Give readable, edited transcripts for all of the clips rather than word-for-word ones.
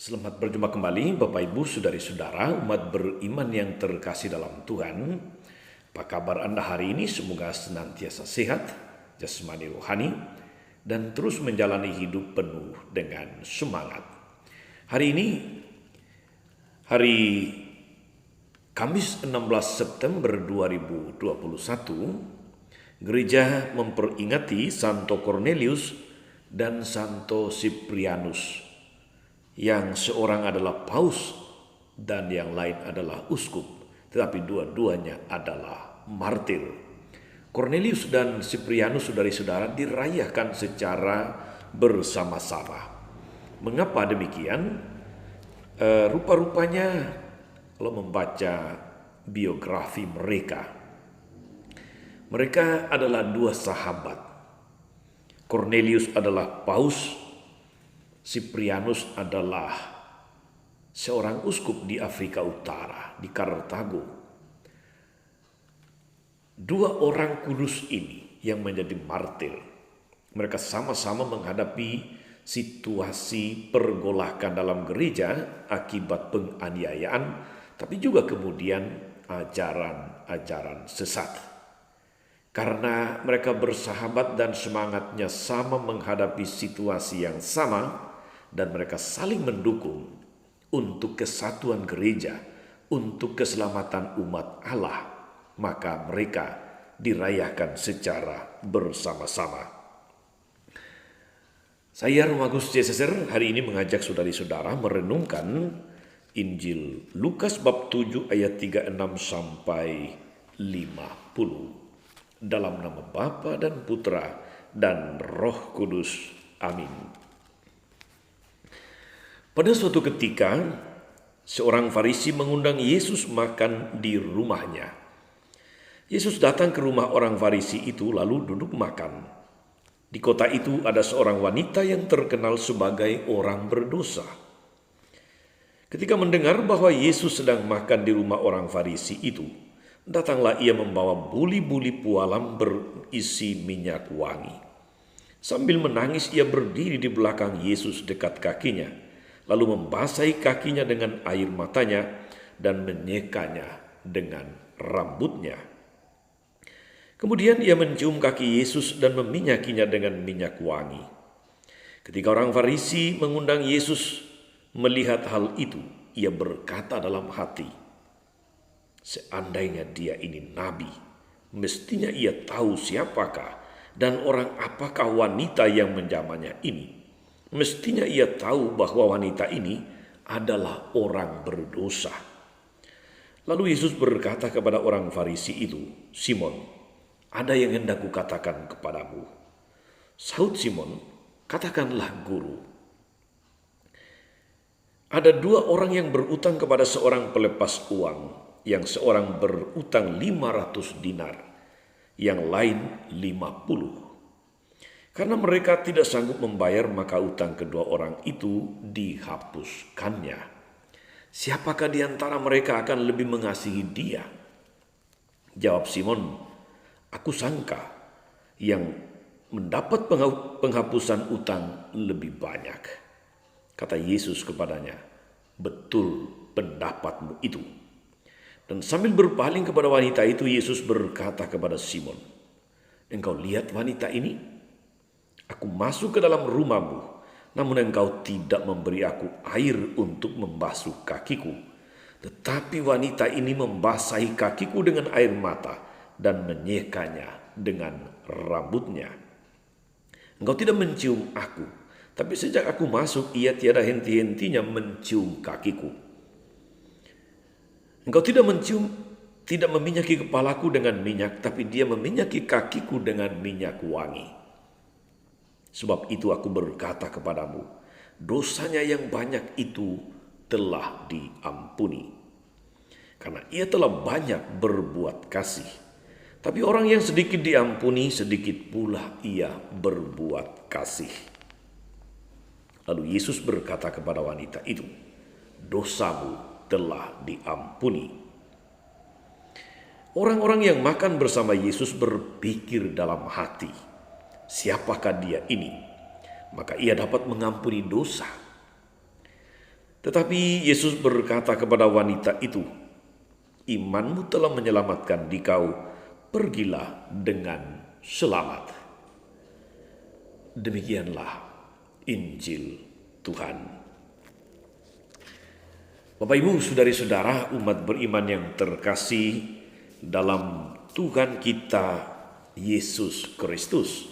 Selamat berjumpa kembali Bapak Ibu Saudari-saudara umat beriman yang terkasih dalam Tuhan. Apa kabar Anda hari ini? Semoga senantiasa sehat, jasmani rohani, dan terus menjalani hidup penuh dengan semangat. Hari ini, hari Kamis 16 September 2021, gereja memperingati Santo Cornelius dan Santo Cyprianus, yang seorang adalah paus dan yang lain adalah uskup, tetapi dua-duanya adalah martir. Cornelius dan Cyprianus, saudara-saudara, dirayakan secara bersama-sama. Mengapa demikian? Rupa-rupanya kalau membaca biografi mereka adalah dua sahabat. Cornelius adalah paus, Cyprianus adalah seorang uskup di Afrika Utara, di Kartago. Dua orang kudus ini yang menjadi martir, mereka sama-sama menghadapi situasi pergolakan dalam gereja akibat penganiayaan, tapi juga kemudian ajaran-ajaran sesat. Karena mereka bersahabat dan semangatnya sama menghadapi situasi yang sama, dan mereka saling mendukung untuk kesatuan gereja, untuk keselamatan umat Allah, maka mereka dirayakan secara bersama-sama. Saya Romagus CSR hari ini mengajak saudari-saudara merenungkan Injil Lukas bab 7 ayat 36 sampai 50. Dalam nama Bapa dan Putra dan Roh Kudus. Amin. Pada suatu ketika, seorang Farisi mengundang Yesus makan di rumahnya. Yesus datang ke rumah orang Farisi itu lalu duduk makan. Di kota itu ada seorang wanita yang terkenal sebagai orang berdosa. Ketika mendengar bahwa Yesus sedang makan di rumah orang Farisi itu, datanglah ia membawa buli-buli pualam berisi minyak wangi. Sambil menangis ia berdiri di belakang Yesus dekat kakinya, lalu membasahi kakinya dengan air matanya dan menyekanya dengan rambutnya. Kemudian ia mencium kaki Yesus dan meminyakinya dengan minyak wangi. Ketika orang Farisi mengundang Yesus melihat hal itu, ia berkata dalam hati, "Seandainya dia ini nabi, mestinya ia tahu siapakah dan orang apakah wanita yang menjamahnya ini. Mestinya ia tahu bahwa wanita ini adalah orang berdosa." Lalu Yesus berkata kepada orang Farisi itu, "Simon, ada yang hendak kukatakan kepadamu." Sahut Simon, "Katakanlah, Guru." Ada dua orang yang berutang kepada seorang pelepas uang. Yang seorang berutang 500 dinar, yang lain 50. Karena mereka tidak sanggup membayar, maka utang kedua orang itu dihapuskannya. Siapakah di antara mereka akan lebih mengasihi dia? Jawab Simon, "Aku sangka yang mendapat penghapusan utang lebih banyak." Kata Yesus kepadanya, "Betul pendapatmu itu." Dan sambil berpaling kepada wanita itu, Yesus berkata kepada Simon, "Engkau lihat wanita ini? Aku masuk ke dalam rumahmu, namun engkau tidak memberi aku air untuk membasuh kakiku. Tetapi wanita ini membasahi kakiku dengan air mata dan menyekanya dengan rambutnya. Engkau tidak mencium aku, tapi sejak aku masuk, ia tiada henti-hentinya mencium kakiku. Engkau tidak meminyaki kepalaku dengan minyak, tapi dia meminyaki kakiku dengan minyak wangi. Sebab itu aku berkata kepadamu, dosanya yang banyak itu telah diampuni, karena ia telah banyak berbuat kasih. Tapi orang yang sedikit diampuni, sedikit pula ia berbuat kasih." Lalu Yesus berkata kepada wanita itu, "Dosamu telah diampuni." Orang-orang yang makan bersama Yesus berpikir dalam hati, "Siapakah dia ini? Maka ia dapat mengampuni dosa." Tetapi Yesus berkata kepada wanita itu, "Imanmu telah menyelamatkan dikau, pergilah dengan selamat." Demikianlah Injil Tuhan. Bapak Ibu, saudari-saudara, umat beriman yang terkasih dalam Tuhan kita Yesus Kristus.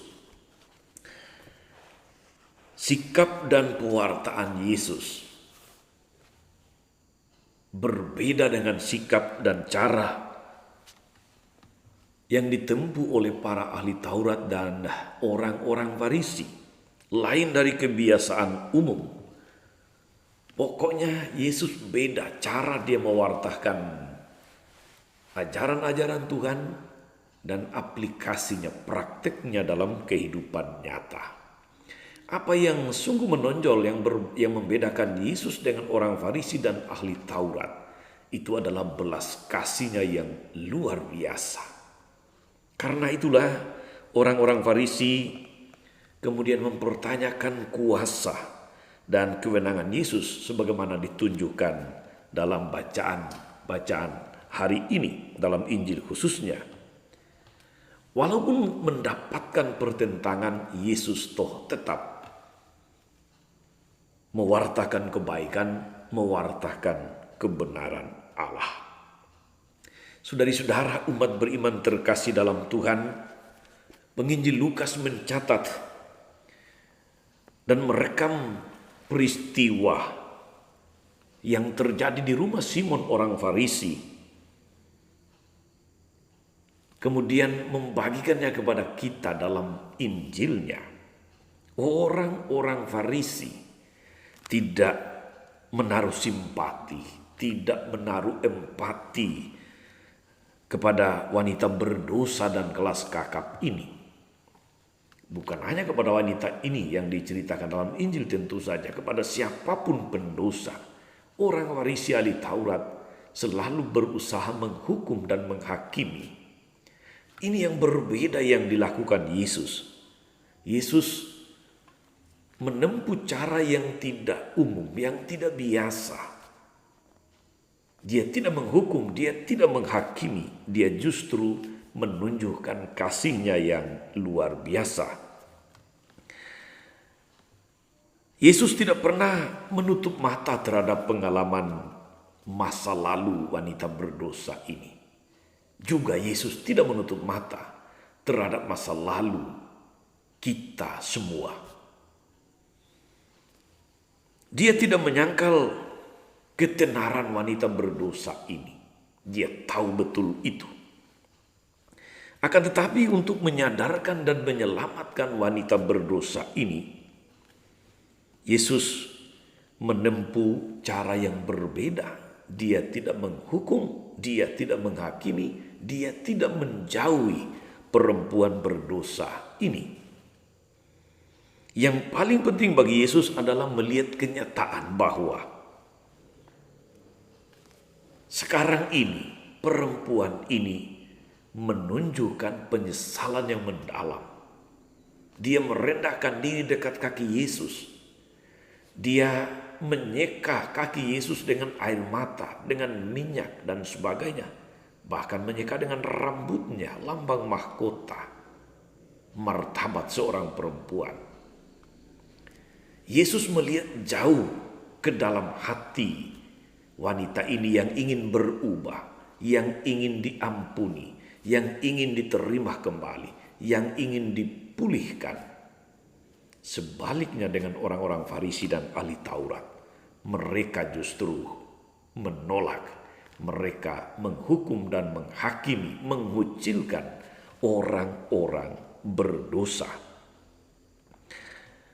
Sikap dan pewartaan Yesus berbeda dengan sikap dan cara yang ditempuh oleh para ahli Taurat dan orang-orang Farisi, lain dari kebiasaan umum. Pokoknya Yesus beda cara dia mewartakan ajaran-ajaran Tuhan dan aplikasinya, prakteknya dalam kehidupan nyata. Apa yang sungguh menonjol yang membedakan Yesus dengan orang Farisi dan ahli Taurat itu adalah belas kasihnya yang luar biasa. Karena itulah orang-orang Farisi kemudian mempertanyakan kuasa dan kewenangan Yesus sebagaimana ditunjukkan dalam bacaan hari ini dalam Injil khususnya. Walaupun mendapatkan pertentangan, Yesus toh tetap mewartakan kebaikan, mewartakan kebenaran Allah. Saudari-saudara, umat beriman terkasih dalam Tuhan, penginjil Lukas mencatat dan merekam peristiwa yang terjadi di rumah Simon orang Farisi, kemudian membagikannya kepada kita dalam Injilnya. Orang-orang Farisi tidak menaruh simpati, tidak menaruh empati kepada wanita berdosa dan kelas kakap ini. Bukan hanya kepada wanita ini yang diceritakan dalam Injil, tentu saja kepada siapapun pendosa. Orang Farisi ahli Taurat selalu berusaha menghukum dan menghakimi. Ini yang berbeda yang dilakukan Yesus. Yesus menempuh cara yang tidak umum, yang tidak biasa. Dia tidak menghukum, dia tidak menghakimi, dia justru menunjukkan kasihnya yang luar biasa. Yesus tidak pernah menutup mata terhadap pengalaman masa lalu wanita berdosa ini. Juga Yesus tidak menutup mata terhadap masa lalu kita semua. Dia tidak menyangkal ketenaran wanita berdosa ini. Dia tahu betul itu. Akan tetapi untuk menyadarkan dan menyelamatkan wanita berdosa ini, Yesus menempuh cara yang berbeda. Dia tidak menghukum, dia tidak menghakimi, dia tidak menjauhi perempuan berdosa ini. Yang paling penting bagi Yesus adalah melihat kenyataan bahwa sekarang ini perempuan ini menunjukkan penyesalan yang mendalam. Dia merendahkan diri dekat kaki Yesus. Dia menyeka kaki Yesus dengan air mata, dengan minyak dan sebagainya. Bahkan menyeka dengan rambutnya, lambang mahkota, martabat seorang perempuan. Yesus melihat jauh ke dalam hati wanita ini yang ingin berubah, yang ingin diampuni, yang ingin diterima kembali, yang ingin dipulihkan. Sebaliknya dengan orang-orang Farisi dan ahli Taurat, mereka justru menolak, mereka menghukum dan menghakimi, mengucilkan orang-orang berdosa.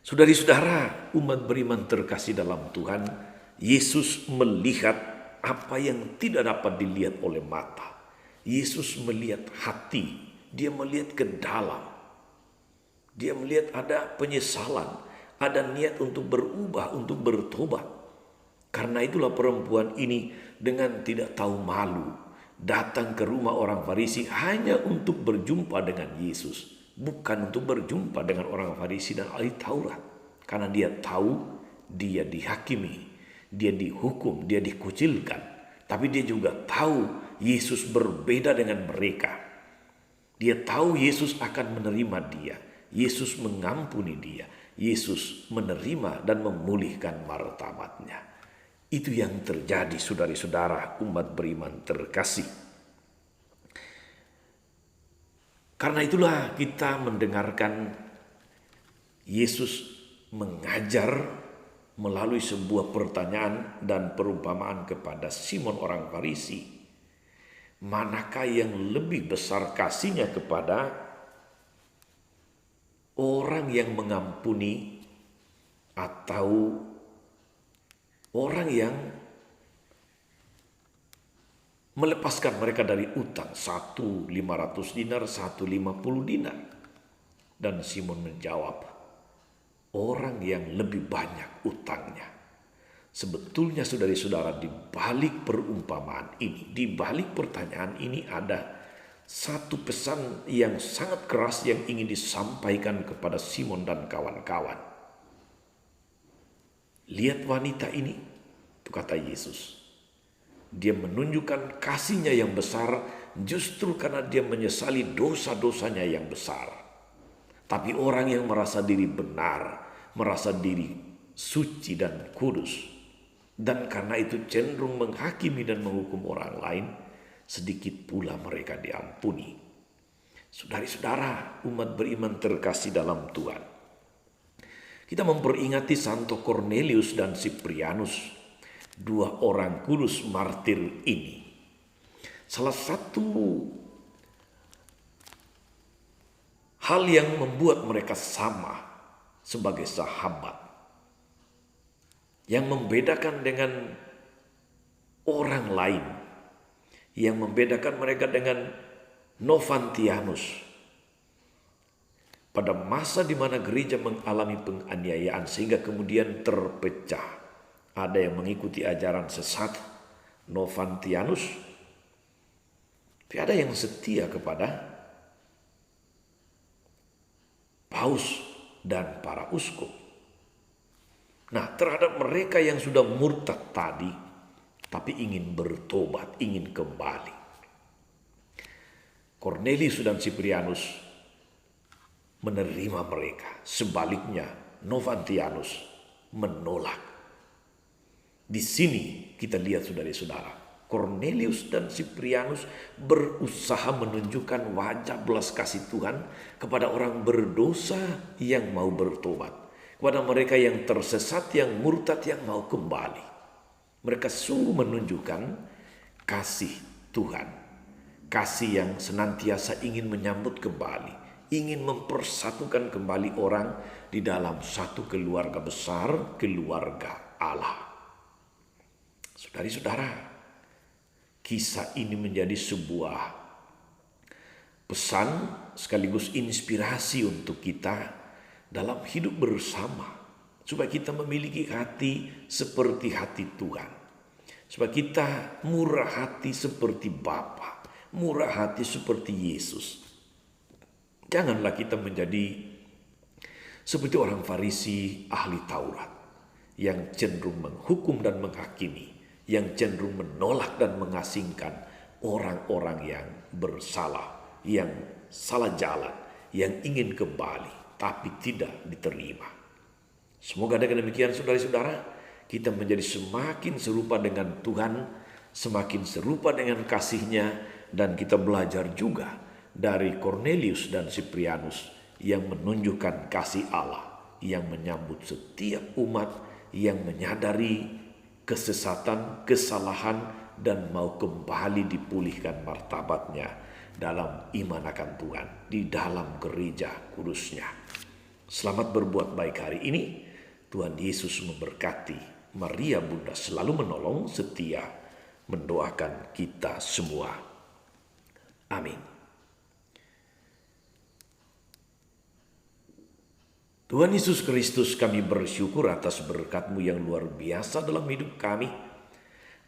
Saudari-saudara, umat beriman terkasih dalam Tuhan, Yesus melihat apa yang tidak dapat dilihat oleh mata. Yesus melihat hati, dia melihat ke dalam. Dia melihat ada penyesalan, ada niat untuk berubah, untuk bertobat. Karena itulah perempuan ini dengan tidak tahu malu datang ke rumah orang Farisi hanya untuk berjumpa dengan Yesus. Bukan untuk berjumpa dengan orang Farisi dan ahli Taurat. Karena dia tahu dia dihakimi, dia dihukum, dia dikucilkan. Tapi dia juga tahu Yesus berbeda dengan mereka. Dia tahu Yesus akan menerima dia. Yesus mengampuni dia. Yesus menerima dan memulihkan martabatnya. Itu yang terjadi, saudara-saudara, umat beriman terkasih. Karena itulah kita mendengarkan Yesus mengajar melalui sebuah pertanyaan dan perumpamaan kepada Simon orang Farisi. Manakah yang lebih besar kasihnya kepada orang yang mengampuni atau orang yang melepaskan mereka dari utang? 1 500 dinar, 1 50 dinar. Dan Simon menjawab, orang yang lebih banyak utangnya. Sebetulnya saudara-saudara, di balik perumpamaan ini, di balik pertanyaan ini ada satu pesan yang sangat keras yang ingin disampaikan kepada Simon dan kawan-kawan. Lihat wanita ini, itu kata Yesus. Dia menunjukkan kasihnya yang besar justru karena dia menyesali dosa-dosanya yang besar. Tapi orang yang merasa diri benar, merasa diri suci dan kudus, dan karena itu cenderung menghakimi dan menghukum orang lain, sedikit pula mereka diampuni. Saudara-saudara, umat beriman terkasih dalam Tuhan, kita memperingati Santo Cornelius dan Cyprianus, dua orang kudus martir ini. Salah satu hal yang membuat mereka sama sebagai sahabat, yang membedakan dengan orang lain, yang membedakan mereka dengan Novantianus. Pada masa di mana gereja mengalami penganiayaan sehingga kemudian terpecah, ada yang mengikuti ajaran sesat Novantianus, tapi ada yang setia kepada paus dan para uskup. Nah, terhadap mereka yang sudah murtad tadi, tapi ingin bertobat, ingin kembali, Cornelius dan Cyprianus menerima mereka. Sebaliknya, Novantianus menolak. Di sini kita lihat, saudara-saudara, Cornelius dan Cyprianus berusaha menunjukkan wajah belas kasih Tuhan kepada orang berdosa yang mau bertobat, kepada mereka yang tersesat, yang murtad, yang mau kembali. Mereka sungguh menunjukkan kasih Tuhan, kasih yang senantiasa ingin menyambut kembali, ingin mempersatukan kembali orang di dalam satu keluarga besar, keluarga Allah. Saudara-saudara, kisah ini menjadi sebuah pesan sekaligus inspirasi untuk kita dalam hidup bersama, supaya kita memiliki hati seperti hati Tuhan, supaya kita murah hati seperti Bapa, murah hati seperti Yesus. Janganlah kita menjadi seperti orang Farisi ahli Taurat yang cenderung menghukum dan menghakimi, yang cenderung menolak dan mengasingkan orang-orang yang bersalah, yang salah jalan, yang ingin kembali tapi tidak diterima. Semoga dengan demikian, saudara-saudara, kita menjadi semakin serupa dengan Tuhan, semakin serupa dengan kasih-Nya, dan kita belajar juga dari Cornelius dan Cyprianus yang menunjukkan kasih Allah, yang menyambut setiap umat yang menyadari kesesatan, kesalahan, dan mau kembali dipulihkan martabatnya dalam iman akan Tuhan di dalam gereja kudusnya. Selamat berbuat baik hari ini. Tuhan Yesus memberkati. Maria Bunda selalu menolong, setia mendoakan kita semua. Amin. Tuhan Yesus Kristus, kami bersyukur atas berkat-Mu yang luar biasa dalam hidup kami,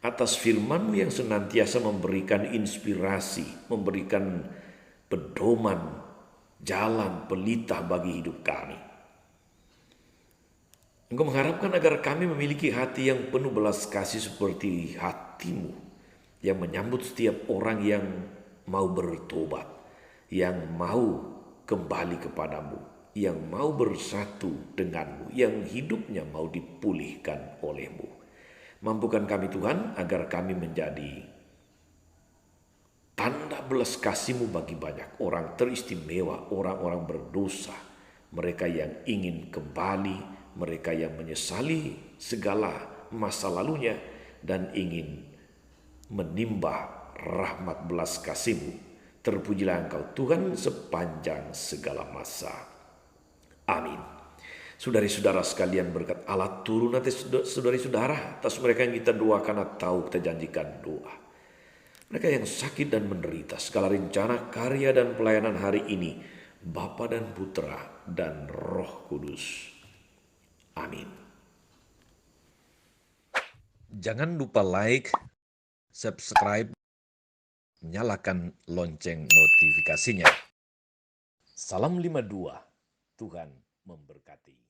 atas firman-Mu yang senantiasa memberikan inspirasi, memberikan pedoman, jalan pelita bagi hidup kami. Engkau mengharapkan agar kami memiliki hati yang penuh belas kasih seperti hatimu, yang menyambut setiap orang yang mau bertobat, yang mau kembali kepadamu, yang mau bersatu denganmu, yang hidupnya mau dipulihkan olehmu. Mampukan kami Tuhan agar kami menjadi tanda belas kasih-Mu bagi banyak orang teristimewa, orang-orang berdosa, mereka yang ingin kembali, mereka yang menyesali segala masa lalunya dan ingin menimba rahmat belas kasih-Mu. Terpujilah Engkau Tuhan sepanjang segala masa. Amin. Saudari-saudara sekalian, berkat Allah turun atas saudari-saudara, atas mereka yang kita doakan atau kita janjikan doa. Mereka yang sakit dan menderita, segala rencana, karya, dan pelayanan hari ini, Bapa dan Putra dan Roh Kudus. Amin. Jangan lupa like, subscribe, nyalakan lonceng notifikasinya. Salam 52, Tuhan memberkati.